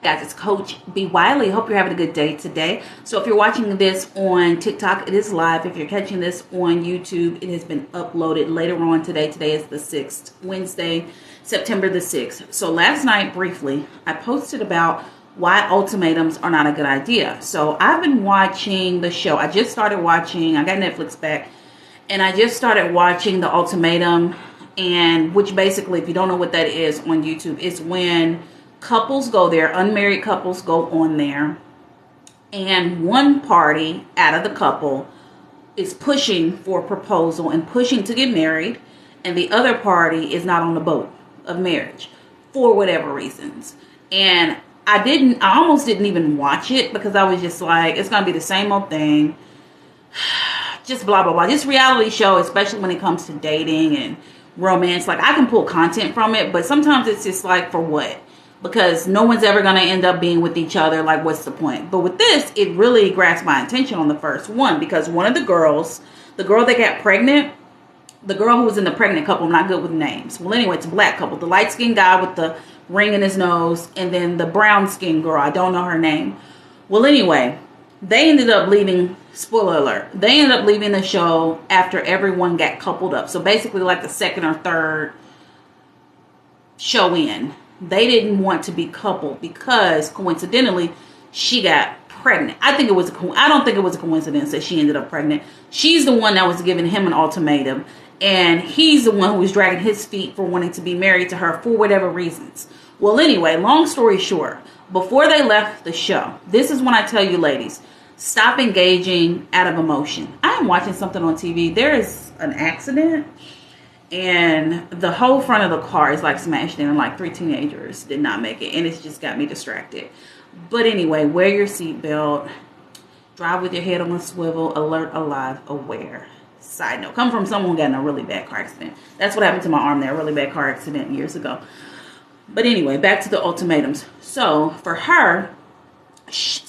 Guys, it's Coach B. Wiley. Hope you're having a good day today. So if you're watching this on TikTok, it is live. If you're catching this on YouTube, it has been uploaded later on today. Today is the 6th, Wednesday, September the 6th. So last night, briefly, I posted about why ultimatums are not a good idea. So I've been watching the show. I just started watching. I got Netflix back, and I just started watching The Ultimatum, and which basically, if you don't know what that is on YouTube, it's when couples go there, unmarried couples go on there, and one party out of the couple is pushing for a proposal and pushing to get married, and the other party is not on the boat of marriage for whatever reasons. And I almost didn't even watch it because I was just like, it's going to be the same old thing. Just blah, blah, blah. This reality show, especially when it comes to dating and romance, like I can pull content from it, but sometimes it's just like, for what? Because no one's ever going to end up being with each other. Like, what's the point? But with this, it really grasped my attention on the first one, because one of the girls, the girl that got pregnant, the girl who was in the pregnant couple, I'm not good with names. Well, anyway, it's a black couple. The light-skinned guy with the ring in his nose, and then the brown-skinned girl. I don't know her name. Well, anyway, they ended up leaving, spoiler alert, they ended up leaving the show after everyone got coupled up. So basically like the second or third show in. They didn't want to be coupled because coincidentally she got pregnant. I don't think it was a coincidence that she ended up pregnant. She's the one that was giving him an ultimatum, and he's the one who was dragging his feet for wanting to be married to her for whatever reasons. Well, anyway, long story short, before they left the show, this is when I tell you, ladies, stop engaging out of emotion. I am watching something on TV. There is an accident, and the whole front of the car is like smashed in, and like 3 teenagers did not make it, and it's just got me distracted. But anyway, wear your seatbelt, drive with your head on a swivel, alert, alive, aware. Side note, come from someone who got in a really bad car accident. That's what happened to my arm there, a really bad car accident years ago. But anyway, back to the ultimatums. So for her,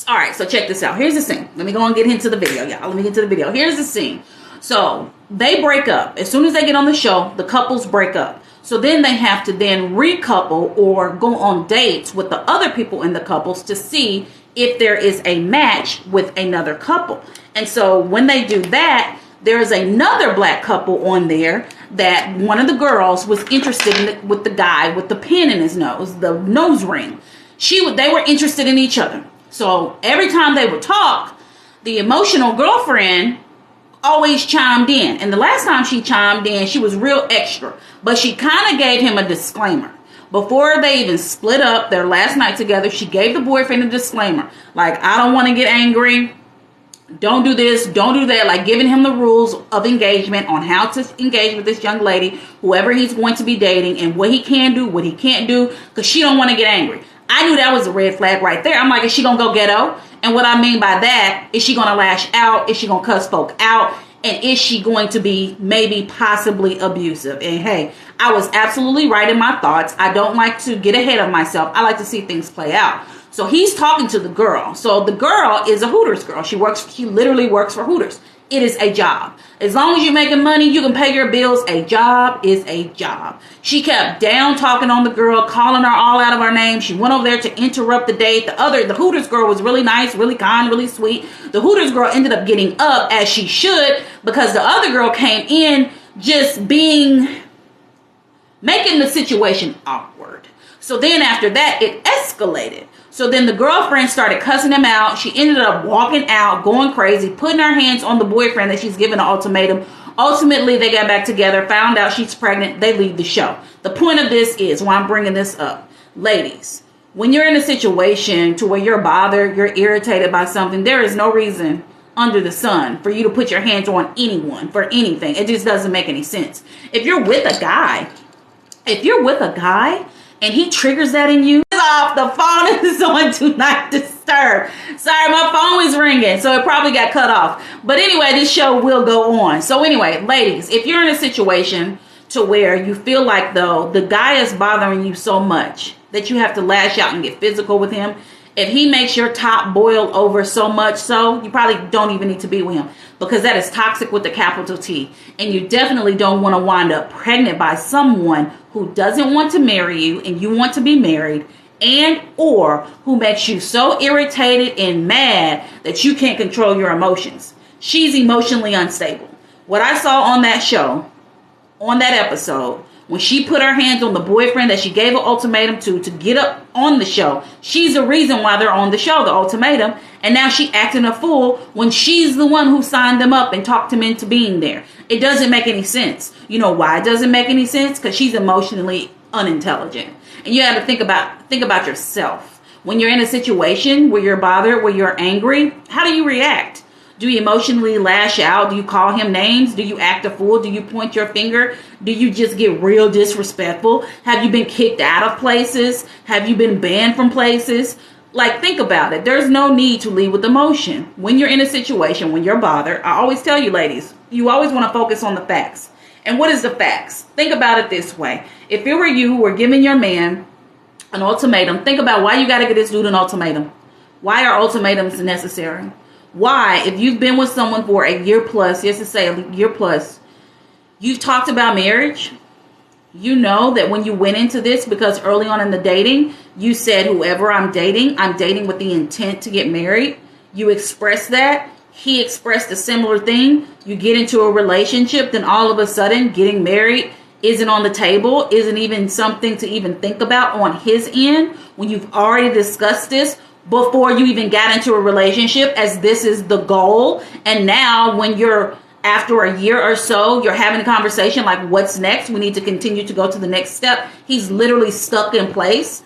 all right, so check this out. Here's the scene. Let me go and get into the video, y'all. Let me get to the video. Here's the scene. So they break up. As soon as they get on the show, the couples break up. So then they have to then recouple or go on dates with the other people in the couples to see if there is a match with another couple. And so when they do that, there's another black couple on there that one of the girls was interested in with the guy with the pin in his nose, the nose ring. They were interested in each other. So every time they would talk, the emotional girlfriend always chimed in. And the last time she chimed in, she was real extra. But she kind of gave him a disclaimer. Before they even split up their last night together, she gave the boyfriend a disclaimer. Like, I don't want to get angry. Don't do this, don't do that, like giving him the rules of engagement on how to engage with this young lady, whoever he's going to be dating, and what he can do, what he can't do, because she don't want to get angry. I knew that was a red flag right there. I'm like, is she going to go ghetto? And what I mean by that, is she going to lash out? Is she going to cuss folk out? And is she going to be maybe possibly abusive? And hey, I was absolutely right in my thoughts. I don't like to get ahead of myself. I like to see things play out. So he's talking to the girl. So the girl is a Hooters girl. She literally works for Hooters. It is a job. As long as you're making money, you can pay your bills. A job is a job. She kept down talking on the girl, calling her all out of her name. She went over there to interrupt the date. The Hooters girl was really nice, really kind, really sweet. The Hooters girl ended up getting up, as she should, because the other girl came in just making the situation awkward. So then after that, it escalated. So then the girlfriend started cussing him out. She ended up walking out, going crazy, putting her hands on the boyfriend that she's given an ultimatum. Ultimately, they got back together, found out she's pregnant. They leave the show. The point of this is, why I'm bringing this up, ladies, when you're in a situation to where you're bothered, you're irritated by something, there is no reason under the sun for you to put your hands on anyone for anything. It just doesn't make any sense. If you're with a guy and he triggers that in you, off, the phone is on Do Not Disturb. Sorry, my phone was ringing, so it probably got cut off. But anyway, this show will go on. So anyway, ladies, if you're in a situation to where you feel like, though, the guy is bothering you so much that you have to lash out and get physical with him, if he makes your top boil over so much so, you probably don't even need to be with him, because that is toxic with the capital T. And you definitely don't want to wind up pregnant by someone who doesn't want to marry you and you want to be married, and or who makes you so irritated and mad that you can't control your emotions. She's emotionally unstable. What I saw on that show, on that episode, when she put her hands on the boyfriend that she gave an ultimatum to get up on the show, she's the reason why they're on the show, the ultimatum. And now she acting a fool when she's the one who signed them up and talked him into being there. It doesn't make any sense. You know why it doesn't make any sense? Because she's emotionally unintelligent. And you have to think about yourself. When you're in a situation where you're bothered, where you're angry, how do you react? Do you emotionally lash out? Do you call him names? Do you act a fool? Do you point your finger? Do you just get real disrespectful? Have you been kicked out of places? Have you been banned from places? Like, think about it. There's no need to lead with emotion. When you're in a situation, when you're bothered, I always tell you, ladies, you always want to focus on the facts. And what is the facts? Think about it this way. If it were you who were giving your man an ultimatum, think about why you got to get this dude an ultimatum. Why are ultimatums necessary? Why, if you've been with someone for a year plus, just to say a year plus, you've talked about marriage. You know that when you went into this, because early on in the dating, you said, whoever I'm dating with the intent to get married. You expressed that. He expressed a similar thing. You get into a relationship, then all of a sudden getting married isn't on the table, isn't even something to even think about on his end, when you've already discussed this before you even got into a relationship, as this is the goal. And now when you're after a year or so, you're having a conversation like, what's next? We need to continue to go to the next step. He's literally stuck in place.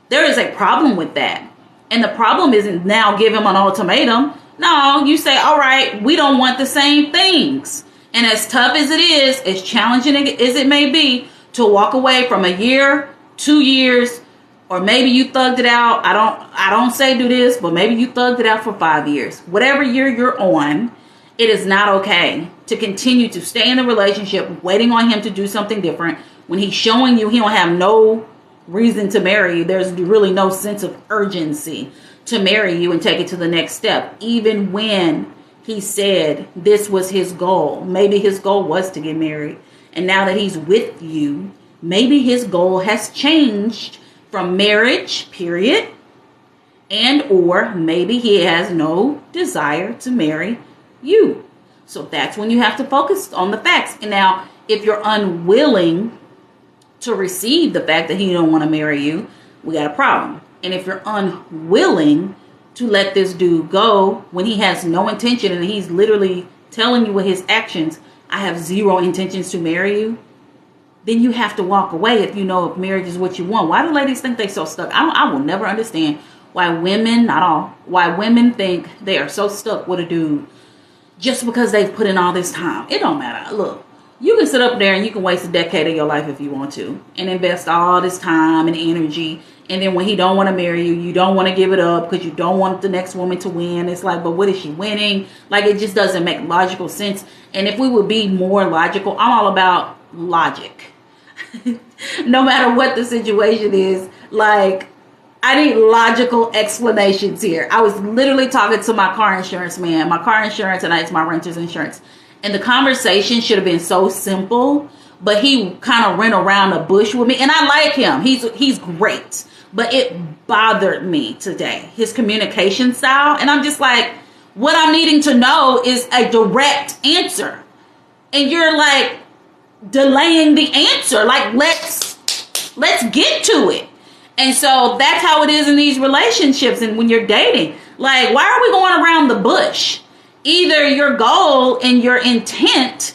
There is a problem with that. And the problem isn't now give him an ultimatum. No, you say, all right, we don't want the same things. And as tough as it is, as challenging as it may be, to walk away from a year, 2 years, or maybe you thugged it out. I don't say do this, but maybe you thugged it out for 5 years. Whatever year you're on, it is not okay to continue to stay in a relationship waiting on him to do something different when he's showing you he don't have no reason to marry you. There's really no sense of urgency to marry you and take it to the next step. Even when he said this was his goal. Maybe his goal was to get married. And now that he's with you, maybe his goal has changed from marriage, period, and or maybe he has no desire to marry you. So that's when you have to focus on the facts. And now, if you're unwilling to receive the fact that he don't want to marry you, we got a problem. And if you're unwilling to let this dude go when he has no intention and he's literally telling you with his actions, I have zero intentions to marry you, then you have to walk away if you know if marriage is what you want. Why do ladies think they're so stuck? I will never understand why women, not all, why women think they are so stuck with a dude just because they've put in all this time. It don't matter. Look, you can sit up there and you can waste a decade of your life if you want to and invest all this time and energy. And then when he don't want to marry you, you don't want to give it up because you don't want the next woman to win. It's like, but what is she winning? Like, it just doesn't make logical sense. And if we would be more logical, I'm all about logic. No matter what the situation is, like, I need logical explanations here. I was literally talking to my car insurance man. My car insurance, and it's my renter's insurance. And the conversation should have been so simple, but he kind of ran around the bush with me. And I like him. He's great. But it bothered me today, his communication style. And I'm just like, what I'm needing to know is a direct answer. And you're like delaying the answer. Like, let's get to it. And so that's how it is in these relationships and when you're dating. Like, why are we going around the bush? Either your goal and your intent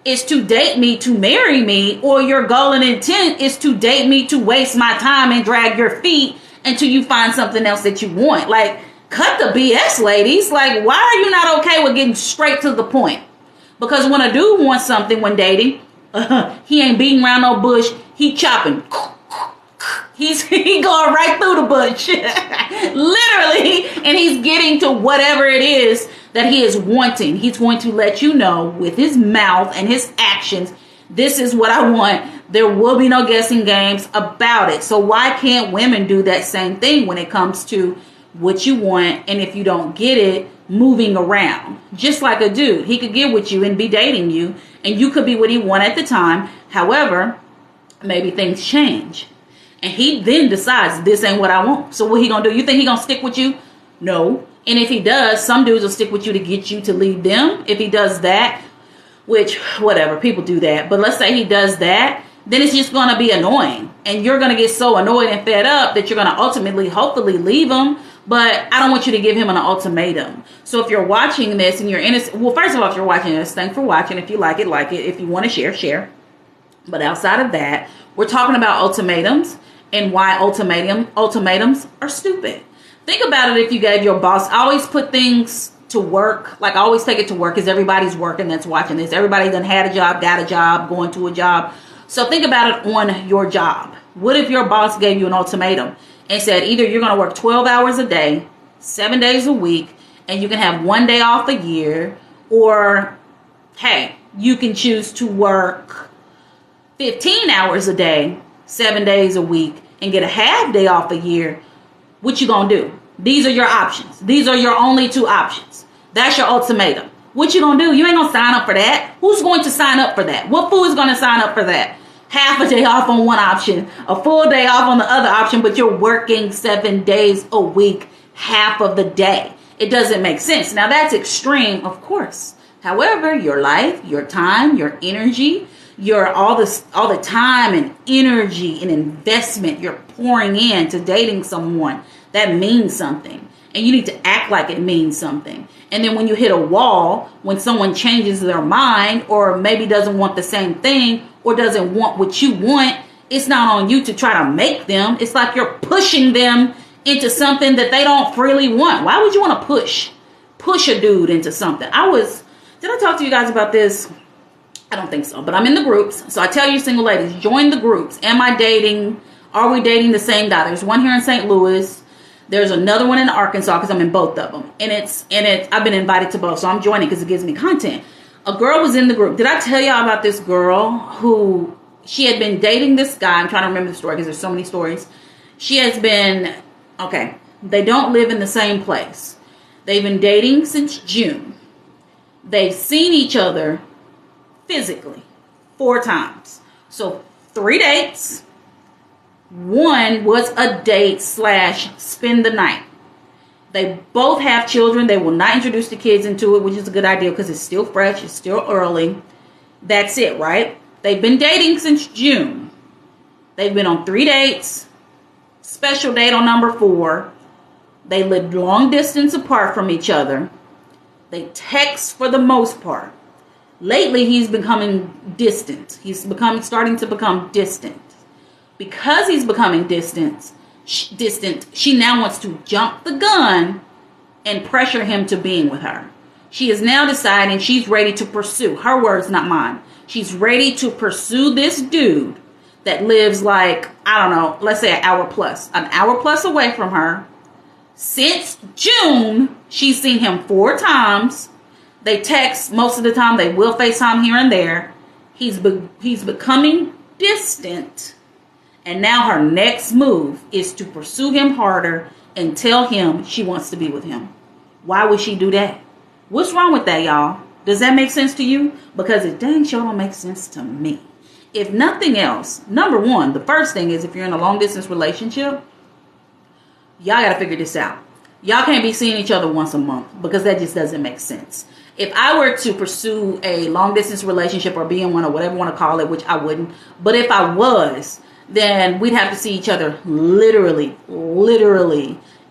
is to date me to marry me, or your goal and intent is to date me to waste my time and drag your feet until you find something else that you want. Like, cut the BS, ladies. Like, why are you not okay with getting straight to the point? Because when a dude wants something when dating, he ain't beating around no bush. He chopping. He going right through the bush. Literally. And he's getting to whatever it is that he is wanting. He's going to let you know with his mouth and his actions, this is what I want. There will be no guessing games about it. So why can't women do that same thing when it comes to what you want? And if you don't get it, moving around. Just like a dude. He could get with you and be dating you. And you could be what he want at the time. However, maybe things change. And he then decides, this ain't what I want. So what he gonna do? You think he gonna stick with you? No. And if he does, some dudes will stick with you to get you to leave them. If he does that, which, whatever, people do that. But let's say he does that, then it's just going to be annoying. And you're going to get so annoyed and fed up that you're going to ultimately, hopefully, leave him. But I don't want you to give him an ultimatum. So if you're watching this and you're innocent, well, first of all, if you're watching this, thanks for watching. If you like it, like it. If you want to share, share. But outside of that, we're talking about ultimatums and why ultimatums are stupid. Think about it if you gave your boss, I always put things to work, like I always take it to work because everybody's working that's watching this. Everybody done had a job, got a job, going to a job. So think about it on your job. What if your boss gave you an ultimatum and said either you're going to work 12 hours a day, 7 days a week, and you can have 1 day off a year, or hey, you can choose to work 15 hours a day, 7 days a week, and get a half day off a year. What you gonna do? These are your options. These are your only two options. That's your ultimatum. What you gonna do? You ain't gonna sign up for that. Who's going to sign up for that? What fool is gonna sign up for that? Half a day off on one option, a full day off on the other option, but you're working 7 days a week, half of the day. It doesn't make sense. Now that's extreme, of course. However, your life, your time, your energy, your all the time and energy and investment you're pouring into dating someone, that means something. And you need to act like it means something. And then when you hit a wall, when someone changes their mind or maybe doesn't want the same thing or doesn't want what you want, it's not on you to try to make them. It's like you're pushing them into something that they don't freely want. Why would you want to push a dude into something? Did I talk to you guys about this? I don't think so, but I'm in the groups. So I tell you single ladies, join the groups. Am I dating? Are we dating the same guy? There's one here in St. Louis. There's another one in Arkansas because I'm in both of them. And I've been invited to both. So I'm joining because it gives me content. A girl was in the group. Did I tell y'all about this girl who she had been dating this guy? I'm trying to remember the story because there's so many stories. She has been, okay, they don't live in the same place. They've been dating since June. They've seen each other physically 4 times. So 3 dates. One was a date / spend the night. They both have children. They will not introduce the kids into it, which is a good idea because it's still fresh. It's still early. That's it, right? They've been dating since June. They've been on 3 dates. Special date on number 4. They lived long distance apart from each other. They text for the most part. Lately, he's becoming distant. He's starting to become distant. Because he's becoming distant, she now wants to jump the gun and pressure him to being with her. She is now deciding she's ready to pursue. Her words, not mine. She's ready to pursue this dude that lives like, I don't know, let's say an hour plus away from her. Since June, she's seen him 4 times. They text most of the time. They will FaceTime here and there. He's becoming distant. And now her next move is to pursue him harder and tell him she wants to be with him. Why would she do that? What's wrong with that, y'all? Does that make sense to you? Because it dang sure don't make sense to me. If nothing else, number one, the first thing is if you're in a long distance relationship, y'all got to figure this out. Y'all can't be seeing each other once a month because that just doesn't make sense. If I were to pursue a long distance relationship or be in one or whatever you want to call it, which I wouldn't, but if I was, then we'd have to see each other literally,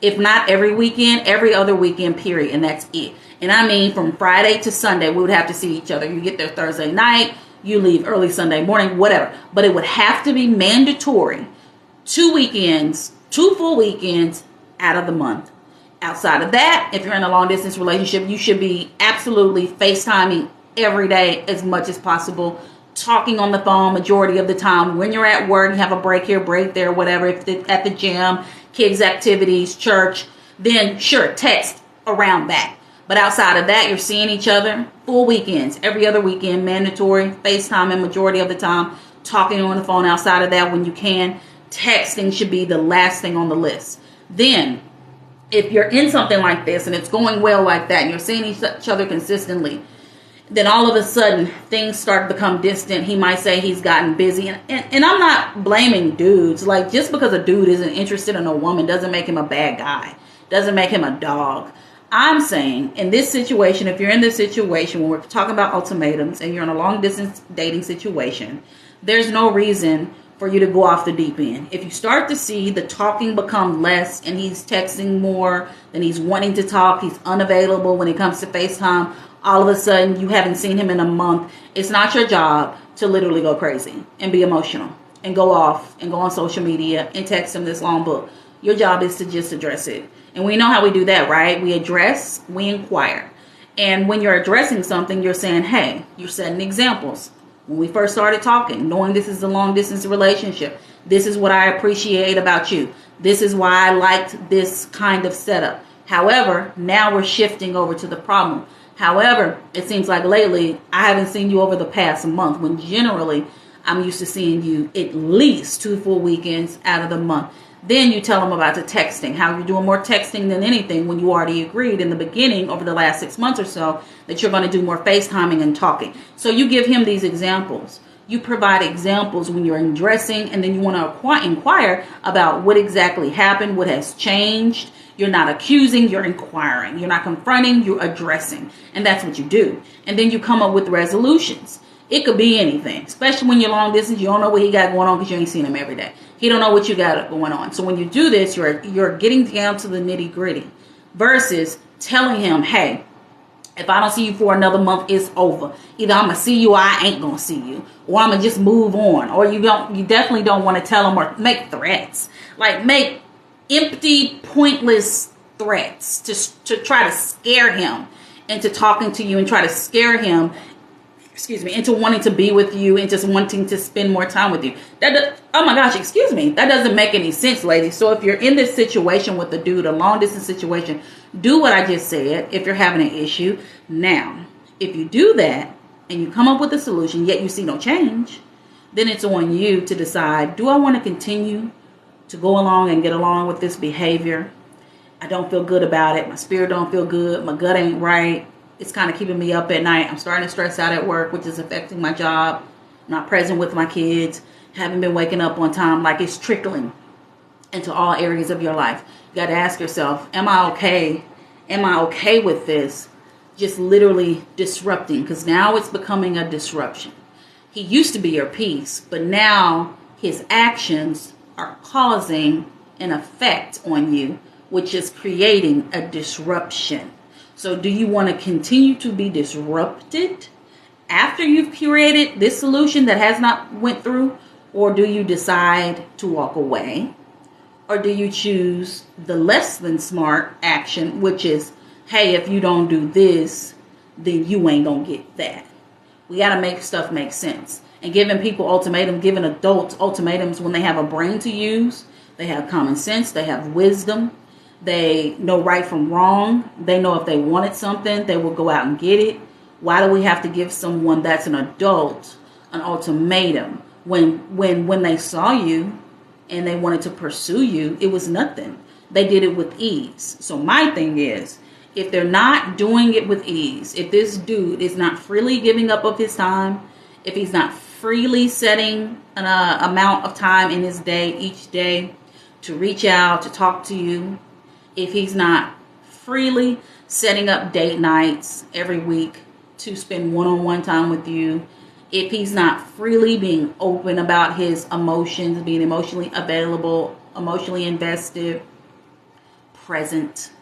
if not every weekend, every other weekend period. And that's it. And I mean, from Friday to Sunday, we would have to see each other. You get there Thursday night, you leave early Sunday morning, whatever. But it would have to be mandatory 2 full weekends out of the month. Outside of that, if you're in a long distance relationship, you should be absolutely FaceTiming every day as much as possible. Talking on the phone majority of the time. When you're at work, you have a break here, break there, whatever. If at the gym, kids' activities, church, then sure, text around that. But outside of that, you're seeing each other full weekends, every other weekend, mandatory, FaceTiming majority of the time, talking on the phone outside of that when you can. Texting should be the last thing on the list. Then, if you're in something like this and it's going well like that and you're seeing each other consistently, Then all of a sudden things start to become distant. He might say he's gotten busy, and I'm not blaming dudes. Like, just because a dude isn't interested in a woman doesn't make him a bad guy, doesn't make him a dog. I'm saying in this situation, if you're in this situation when we're talking about ultimatums and you're in a long distance dating situation, there's no reason for you to go off the deep end. If you start to see the talking become less and he's texting more than he's wanting to talk, he's unavailable when it comes to FaceTime, all of a sudden you haven't seen him in a month, it's not your job to literally go crazy and be emotional and go off and go on social media and text him this long book. Your job is to just address it. And we know how we do that, right? We address, we inquire. And when you're addressing something, you're saying, hey, you're setting examples. When we first started talking, knowing this is a long distance relationship, this is what I appreciate about you. This is why I liked this kind of setup. However, now we're shifting over to the problem. However, it seems like lately I haven't seen you over the past month, when generally I'm used to seeing you at least 2 full weekends out of the month. Then you tell them about the texting, how you're doing more texting than anything, when you already agreed in the beginning over the last 6 months or so that you're going to do more FaceTiming and talking. So you give him these examples. You provide examples when you're addressing, and then you want to inquire about what exactly happened, what has changed. You're not accusing, you're inquiring. You're not confronting, you're addressing. And that's what you do. And then you come up with resolutions. It could be anything, especially when you're long distance. You don't know what he got going on because you ain't seen him every day. He don't know what you got going on. So when you do this, you're getting down to the nitty gritty versus telling him, hey, if I don't see you for another month, it's over. Either I'm going to see you or I ain't going to see you. Or I'm going to just move on. Or you definitely don't want to tell him or make threats. Like, make empty, pointless threats to try to scare him into talking to you and try to scare him, into wanting to be with you and just wanting to spend more time with you. Oh my gosh, that doesn't make any sense, ladies. So if you're in this situation with the dude, a long distance situation, do what I just said if you're having an issue. Now, if you do that and you come up with a solution, yet you see no change, then it's on you to decide, do I want to continue to go along and get along with this behavior? I don't feel good about it. My spirit don't feel good. My gut ain't right. It's kind of keeping me up at night. I'm starting to stress out at work, which is affecting my job. I'm not present with my kids. Haven't been waking up on time. Like, it's trickling into all areas of your life. You got to ask yourself, am I okay? Am I okay with this? Just literally disrupting, because now it's becoming a disruption. He used to be your peace, but now his actions are causing an effect on you, which is creating a disruption. So do you want to continue to be disrupted after you've created this solution that has not went through? Or do you decide to walk away? Or do you choose the less than smart action, which is, hey, if you don't do this, then you ain't going to get that. We got to make stuff make sense. And giving people giving adults ultimatums when they have a brain to use, they have common sense, they have wisdom. They know right from wrong. They know if they wanted something, they will go out and get it. Why do we have to give someone that's an adult an ultimatum when they saw you and they wanted to pursue you? It was nothing. They did it with ease. So my thing is, if they're not doing it with ease, if this dude is not freely giving up of his time, if he's not freely setting an amount of time in his day, each day, to reach out, to talk to you, if he's not freely setting up date nights every week to spend one-on-one time with you, if he's not freely being open about his emotions, being emotionally available, emotionally invested, present,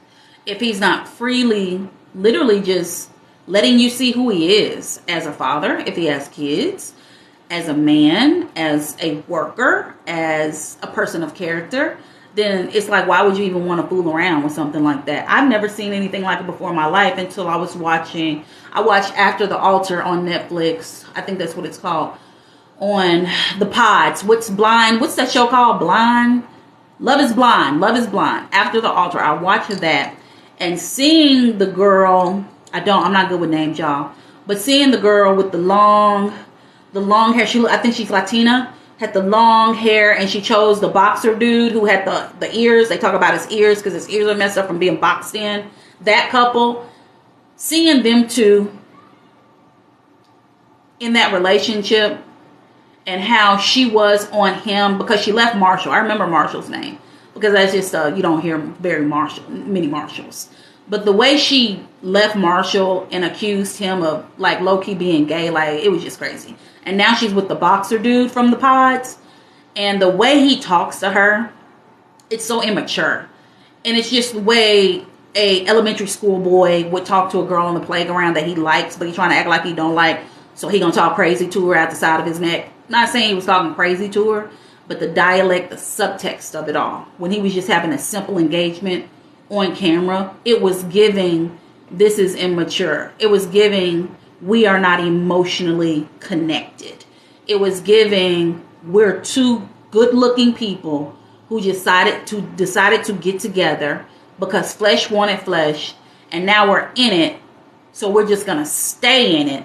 if he's not freely, literally just letting you see who he is as a father, if he has kids, as a man, as a worker, as a person of character, then it's like, why would you even want to fool around with something like that? I've never seen anything like it before in my life until I watched After the Altar on Netflix. I think that's what it's called. On the pods. What's that show called? Blind? Love is Blind. Love is Blind. After the Altar. I watched that. And seeing the girl, I'm not good with names, y'all. But seeing the girl with the long hair, I think she's Latina, had the long hair, and she chose the boxer dude who had the ears. They talk about his ears because his ears are messed up from being boxed in. That couple, seeing them two in that relationship and how she was on him because she left Marshall. I remember Marshall's name because that's just, you don't hear many Marshalls. But the way she left Marshall and accused him of like low-key being gay, like it was just crazy. And now she's with the boxer dude from the pods. And the way he talks to her, it's so immature. And it's just the way a elementary school boy would talk to a girl on the playground that he likes, but he's trying to act like he don't like. So he gonna talk crazy to her out the side of his neck. Not saying he was talking crazy to her, but the dialect, the subtext of it all. When he was just having a simple engagement on camera, it was giving, this is immature. It was giving, we are not emotionally connected. It was giving, we're two good-looking people who decided to get together because flesh wanted flesh, and now we're in it, so we're just gonna stay in it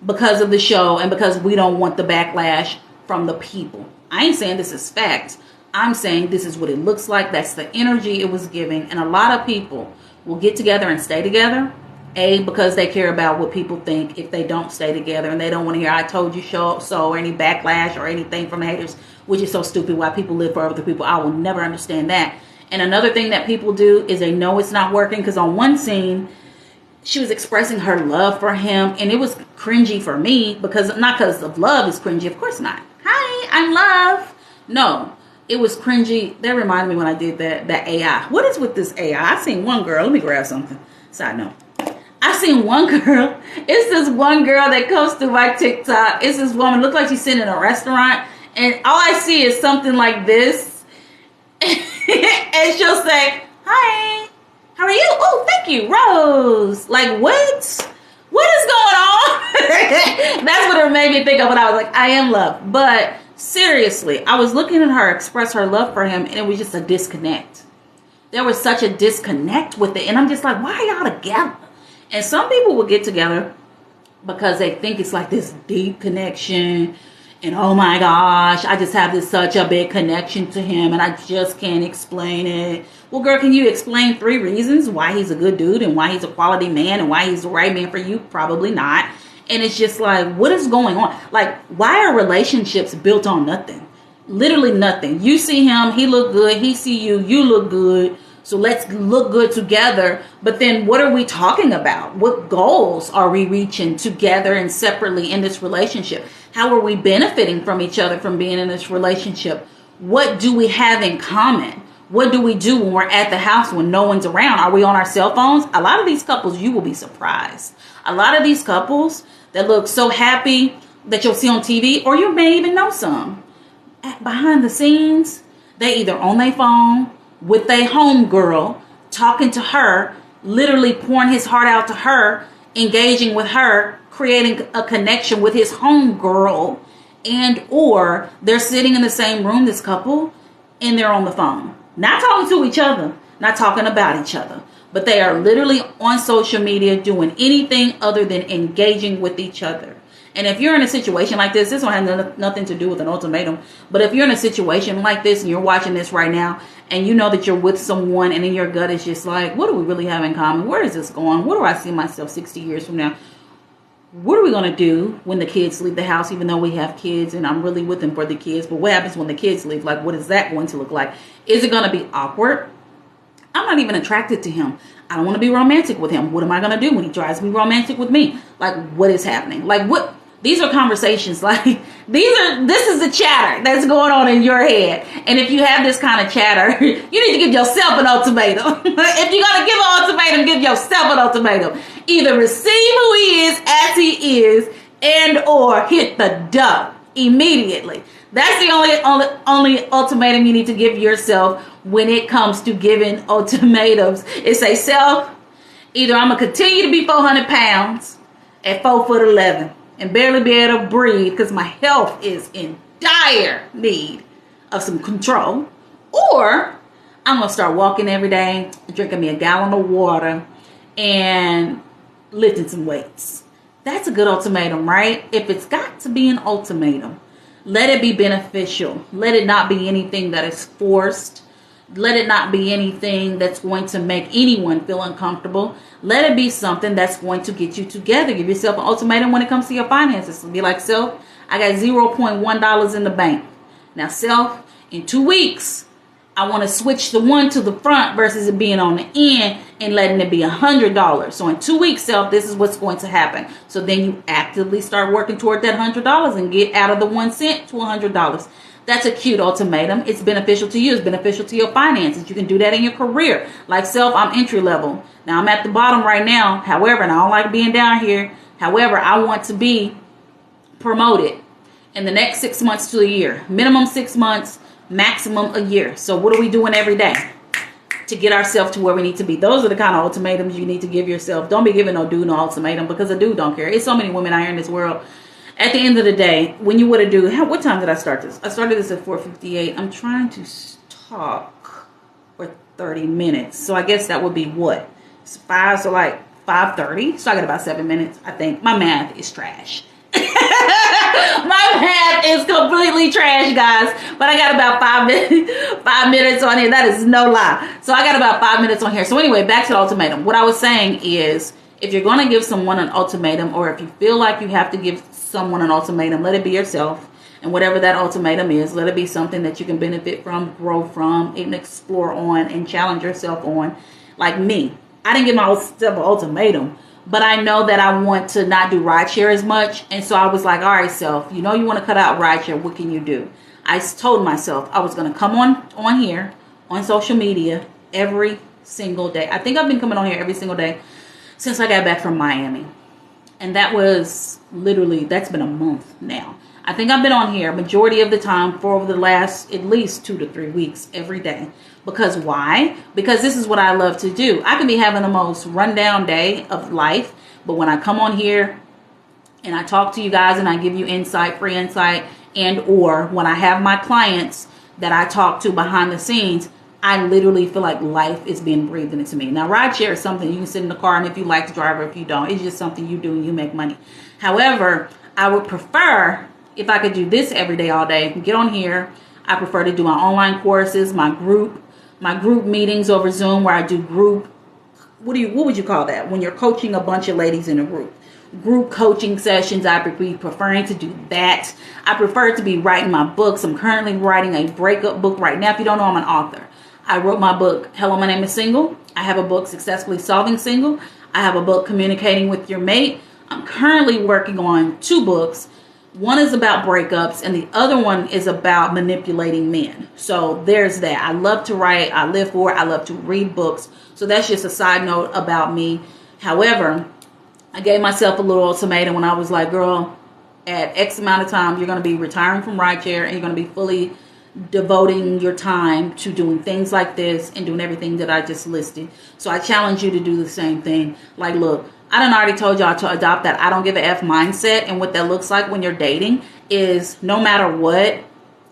because of the show and because we don't want the backlash from the people. I ain't saying this is fact. I'm saying this is what it looks like. That's the energy it was giving. And a lot of people will get together and stay together. A, because they care about what people think if they don't stay together. And they don't want to hear, I told you so, or any backlash or anything from the haters, which is so stupid why people live for other people. I will never understand that. And another thing that people do is they know it's not working. Because on one scene, she was expressing her love for him. And it was cringy for me. Because not because of love is cringy. Of course not. Hi, I'm love. No. It was cringy. That reminded me when I did that AI. What is with this AI? I seen one girl. Let me grab something. Side note. I seen one girl. It's this one girl that comes through my TikTok. It's this woman. Look like she's sitting in a restaurant. And all I see is something like this. And she'll say, hi, how are you? Oh, thank you, Rose. Like, what? What is going on? That's what it made me think of when I was like, I am love. But seriously, I was looking at her express her love for him, and it was just a disconnect. There was such a disconnect with it. And I'm just like, why are y'all together? And some people will get together because they think it's like this deep connection. And oh my gosh, I just have such a big connection to him and I just can't explain it. Well, girl, can you explain 3 reasons why he's a good dude and why he's a quality man and why he's the right man for you? Probably not. And it's just like, what is going on? Like, why are relationships built on nothing? Literally nothing. You see him, he look good. He see you, you look good. So let's look good together. But then what are we talking about? What goals are we reaching together and separately in this relationship? How are we benefiting from each other from being in this relationship? What do we have in common? What do we do when we're at the house when no one's around? Are we on our cell phones? A lot of these couples, you will be surprised. A lot of these couples that look so happy that you'll see on TV, or you may even know some, behind the scenes, they either on their phone, with a homegirl, talking to her, literally pouring his heart out to her, engaging with her, creating a connection with his homegirl, and or they're sitting in the same room, this couple, and they're on the phone. Not talking to each other, not talking about each other, but they are literally on social media doing anything other than engaging with each other. And if you're in a situation like this don't have nothing to do with an ultimatum, but if you're in a situation like this and you're watching this right now and you know that you're with someone and in your gut is just like, what do we really have in common? Where is this going? Where do I see myself 60 years from now? What are we going to do when the kids leave the house, even though we have kids and I'm really with them for the kids? But what happens when the kids leave? Like, what is that going to look like? Is it going to be awkward? I'm not even attracted to him. I don't want to be romantic with him. What am I going to do when he tries to be romantic with me? Like, what is happening? Like, what? These are conversations. Like, this is the chatter that's going on in your head. And if you have this kind of chatter, you need to give yourself an ultimatum. If you're going to give an ultimatum, give yourself an ultimatum. Either receive who he is as he is and or hit the duck immediately. That's the only ultimatum you need to give yourself when it comes to giving ultimatums. It's a self, either I'm going to continue to be 400 pounds at 4'11" and barely be able to breathe because my health is in dire need of some control, or I'm going to start walking every day, drinking me a gallon of water, and lifting some weights. That's a good ultimatum, right? If it's got to be an ultimatum, let it be beneficial. Let it not be anything that is forced. Let it not be anything that's going to make anyone feel uncomfortable. Let it be something that's going to get you together. Give yourself an ultimatum when it comes to your finances. Be like, self, I got $0.1 in the bank. Now, self, in 2 weeks, I want to switch the one to the front versus it being on the end and letting it be $100. So in 2 weeks, self, this is what's going to happen. So then you actively start working toward that $100 and get out of the 1 cent to $100. That's a cute ultimatum. It's beneficial to you. It's beneficial to your finances. You can do that in your career. Like self, I'm entry level. Now I'm at the bottom right now. However, and I don't like being down here. However, I want to be promoted in the next 6 months to a year. Minimum 6 months, maximum a year. So what are we doing every day to get ourselves to where we need to be? Those are the kind of ultimatums you need to give yourself. Don't be giving no dude no ultimatum, because a dude don't care. It's so many women out here in this world. At the end of the day, when you would have do, what time did I start this? I started this at 4:58. I'm trying to talk for 30 minutes. So I guess that would be what? It's 5, so like 5:30. So I got about 7 minutes, I think. My math is trash. My math is completely trash, guys. But I got about 5 minutes on here. That is no lie. So I got about 5 minutes on here. So anyway, back to the ultimatum. What I was saying is, if you're going to give someone an ultimatum, or if you feel like you have to give someone an ultimatum, let it be yourself. And whatever that ultimatum is, let it be something that you can benefit from, grow from, and explore on, and challenge yourself on. Like me, I didn't give myself an ultimatum, but I know that I want to not do rideshare as much. And so I was like, all right, self, you know you want to cut out rideshare. What can you do? I told myself I was going to come on here, on social media, every single day. I think I've been coming on here every single day since I got back from Miami. And that was literally, that's been a month now. I think I've been on here majority of the time for over the last at least 2 to 3 weeks every day. Because why? Because this is what I love to do. I can be having the most rundown day of life, but when I come on here and I talk to you guys and I give you insight, free insight, and or when I have my clients that I talk to behind the scenes, I literally feel like life is being breathed into me. Now, rideshare is something you can sit in the car, and if you like to drive or if you don't, it's just something you do and you make money. However, I would prefer, if I could do this every day, all day, get on here. I prefer to do my online courses, my group meetings over Zoom, where I do group, what would you call that? When you're coaching a bunch of ladies in a group coaching sessions. I be preferring to do that. I prefer to be writing my books. I'm currently writing a breakup book right now. If you don't know, I'm an author. I wrote my book, Hello, My Name is Single. I have a book, Successfully Solving Single. I have a book, Communicating with Your Mate. I'm currently working on 2 books. One is about breakups and the other one is about manipulating men. So there's that. I love to write. I live for it. I love to read books. So that's just a side note about me. However, I gave myself a little ultimatum when I was like, girl, at X amount of time, you're going to be retiring from rideshare and you're going to be fully devoting your time to doing things like this and doing everything that I just listed. So I challenge you to do the same thing. Like, look, I done already told y'all to adopt that I don't give a F mindset. And what that looks like when you're dating is no matter what,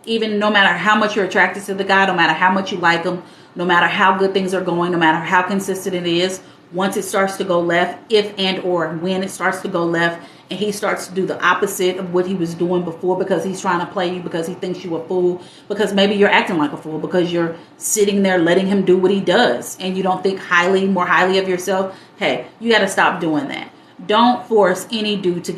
even no matter how much you're attracted to the guy, no matter how much you like him, no matter how good things are going, no matter how consistent it is, once it starts to go left, if and or when it starts to go left, and he starts to do the opposite of what he was doing before because he's trying to play you, because he thinks you a fool, because maybe you're acting like a fool, because you're sitting there letting him do what he does, and you don't think more highly of yourself, hey, you got to stop doing that. Don't force any dude to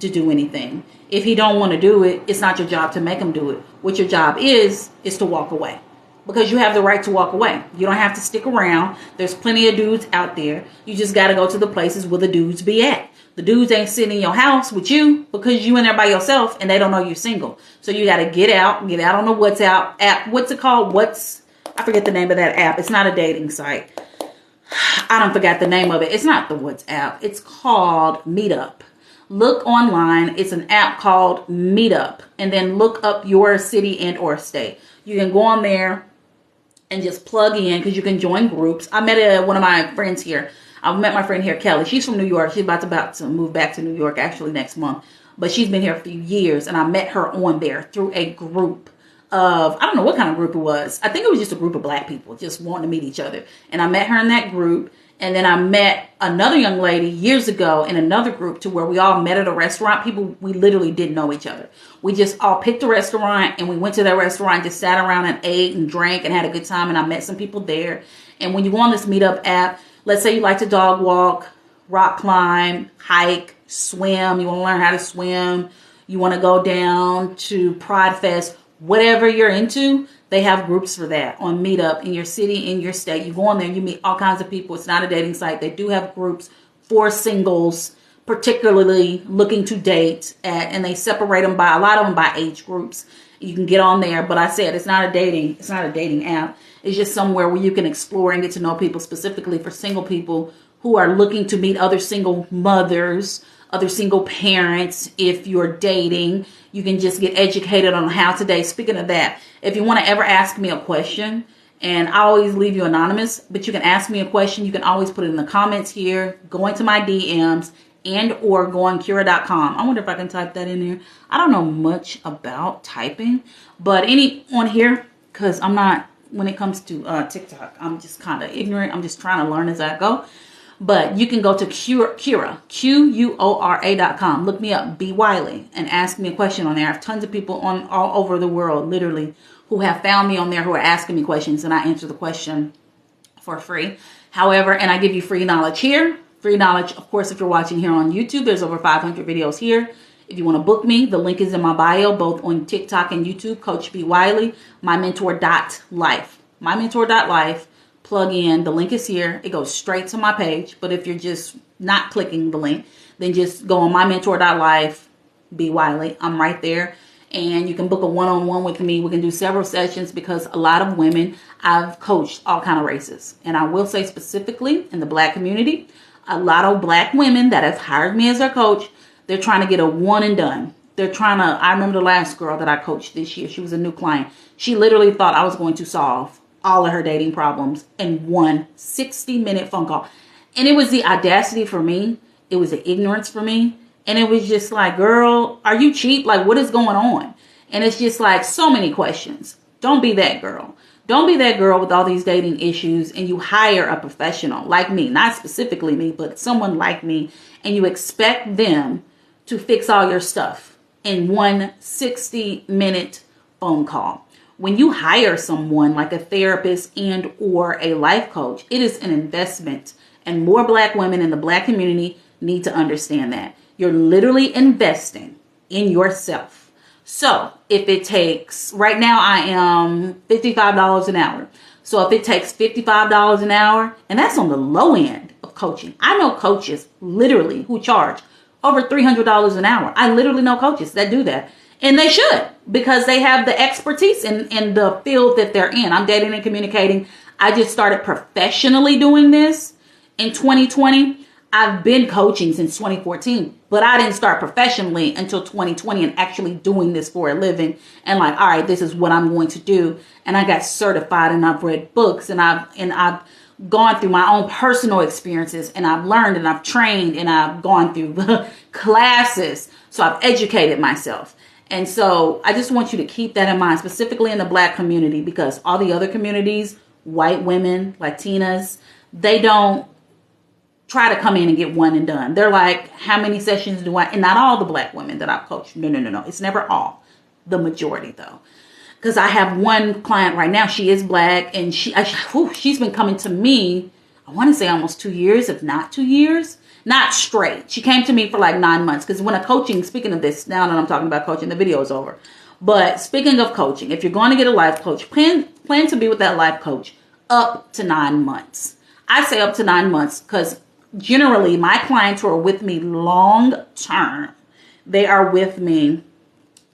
do anything. If he don't want to do it, it's not your job to make him do it. What your job is to walk away. Because you have the right to walk away. You don't have to stick around. There's plenty of dudes out there. You just got to go to the places where the dudes be at. The dudes ain't sitting in your house with you because you in there by yourself and they don't know you're single. So you got to get out on the WhatsApp app. What's it called? I forget the name of that app. It's not a dating site. I don't forget the name of it. It's not the WhatsApp. It's called Meetup. Look online. It's an app called Meetup. And then look up your city and or state. You can go on there and just plug in, because you can join groups. I met one of my friends here. I met my friend here, Kelly. She's from New York. She's about to move back to New York actually next month. But she's been here a few years. And I met her on there through a group of, I don't know what kind of group it was. I think it was just a group of black people just wanting to meet each other. And I met her in that group. And then I met another young lady years ago in another group to where we all met at a restaurant. People, we literally didn't know each other. We just all picked a restaurant and we went to that restaurant, just sat around and ate and drank and had a good time. And I met some people there. And when you go on this meetup app, let's say you like to dog walk, rock climb, hike, swim. You want to learn how to swim. You want to go down to Pride Fest, whatever you're into. They have groups for that on Meetup in your city, in your state. You go on there and you meet all kinds of people. It's not a dating site. They do have groups for singles, particularly looking to date at, and they separate them by, a lot of them by age groups. You can get on there, but I said it's not a dating app. It's just somewhere where you can explore and get to know people, specifically for single people who are looking to meet other single mothers, other single parents. If you're dating, you can just get educated on how to date. Speaking of that, if you want to ever ask me a question, and I always leave you anonymous, but you can ask me a question. You can always put it in the comments here, go into my DMs, and or go on Kira.com. I wonder if I can type that in there. I don't know much about typing, but on here, because I'm not, when it comes to TikTok, I'm just kind of ignorant. I'm just trying to learn as I go. But you can go to Kira, Quora.com. Look me up, B. Wiley, and ask me a question on there. I have tons of people on all over the world, literally, who have found me on there who are asking me questions, and I answer the question for free. However, and I give you free knowledge here. Free knowledge, of course, if you're watching here on YouTube, there's over 500 videos here. If you want to book me, the link is in my bio, both on TikTok and YouTube, Coach B. Wiley, mymentor.life. Mymentor.life. Plug in, the link is here. It goes straight to my page. But if you're just not clicking the link, then just go on mymentor.life, B. Wiley. I'm right there. And you can book a one-on-one with me. We can do several sessions because a lot of women, I've coached all kind of races. And I will say specifically in the Black community, a lot of Black women that have hired me as their coach, they're trying to get a one and done. They're trying to, I remember the last girl that I coached this year. She was a new client. She literally thought I was going to solve all of her dating problems in one 60-minute phone call. And it was the audacity for me. It was the ignorance for me. And it was just like, girl, are you cheap? Like, what is going on? And it's just like so many questions. Don't be that girl. Don't be that girl with all these dating issues and you hire a professional like me, not specifically me, but someone like me, and you expect them to fix all your stuff in one 60-minute phone call. When you hire someone like a therapist and or a life coach, it is an investment. And more Black women in the Black community need to understand that. You're literally investing in yourself. So if it takes, right now I am $55 an hour. So if it takes $55 an hour, and that's on the low end of coaching. I know coaches literally who charge over $300 an hour. I literally know coaches that do that. And they should, because they have the expertise in the field that they're in. I'm dating and communicating. I just started professionally doing this in 2020. I've been coaching since 2014, but I didn't start professionally until 2020 and actually doing this for a living. And like, all right, this is what I'm going to do. And I got certified and I've read books and I've gone through my own personal experiences and I've learned and I've trained and I've gone through classes. So I've educated myself. And so I just want you to keep that in mind, specifically in the Black community, because all the other communities, white women, Latinas, they don't try to come in and get one and done. They're like, how many sessions do I, and not all the Black women that I've coached. No. It's never all. The majority though. Because I have one client right now, she is Black, and she's been coming to me, I want to say almost 2 years, if not 2 years. Not straight. She came to me for like 9 months. Because when a coaching, speaking of this, now that I'm talking about coaching, the video is over. But speaking of coaching, if you're going to get a life coach, plan to be with that life coach up to 9 months. I say up to 9 months because generally my clients who are with me long term, they are with me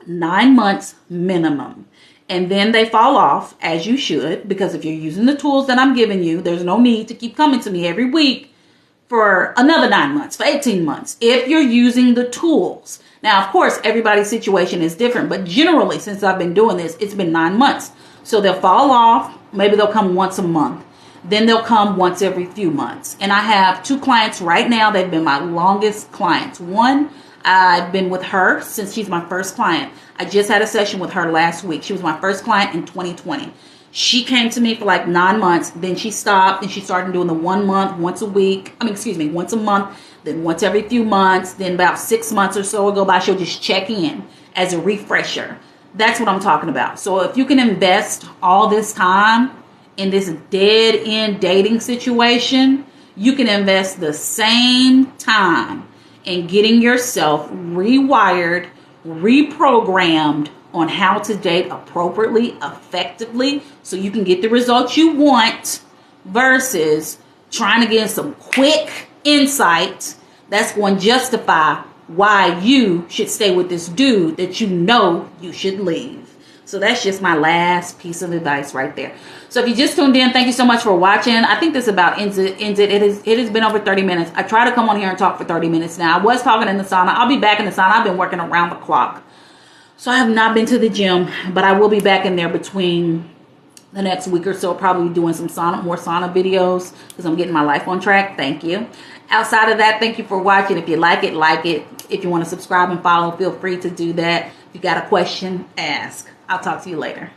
9 months minimum. And then they fall off, as you should, because if you're using the tools that I'm giving you, there's no need to keep coming to me every week for another 9 months, for 18 months, if you're using the tools. Now, of course, everybody's situation is different, but generally, since I've been doing this, it's been 9 months. So they'll fall off. Maybe they'll come once a month. Then they'll come once every few months. And I have 2 clients right now. They've been my longest clients. One, I've been with her since she's my first client. I just had a session with her last week. She was my first client in 2020. She came to me for like 9 months. Then she stopped and she started doing the 1 month, once a week. Once a month, then once every few months. Then about 6 months or so will go by. She'll just check in as a refresher. That's what I'm talking about. So if you can invest all this time in this dead end dating situation, you can invest the same time in getting yourself rewired, reprogrammed on how to date appropriately, effectively, so you can get the results you want, versus trying to get some quick insight that's going to justify why you should stay with this dude that you know you should leave. So that's just my last piece of advice right there. So if you just tuned in, thank you so much for watching. I think this about ends it. It has been over 30 minutes. I try to come on here and talk for 30 minutes now. I was talking in the sauna. I'll be back in the sauna. I've been working around the clock. So I have not been to the gym, but I will be back in there between the next week or so. Probably doing some more sauna videos because I'm getting my life on track. Thank you. Outside of that, thank you for watching. If you like it, like it. If you want to subscribe and follow, feel free to do that. If you got a question, ask. I'll talk to you later.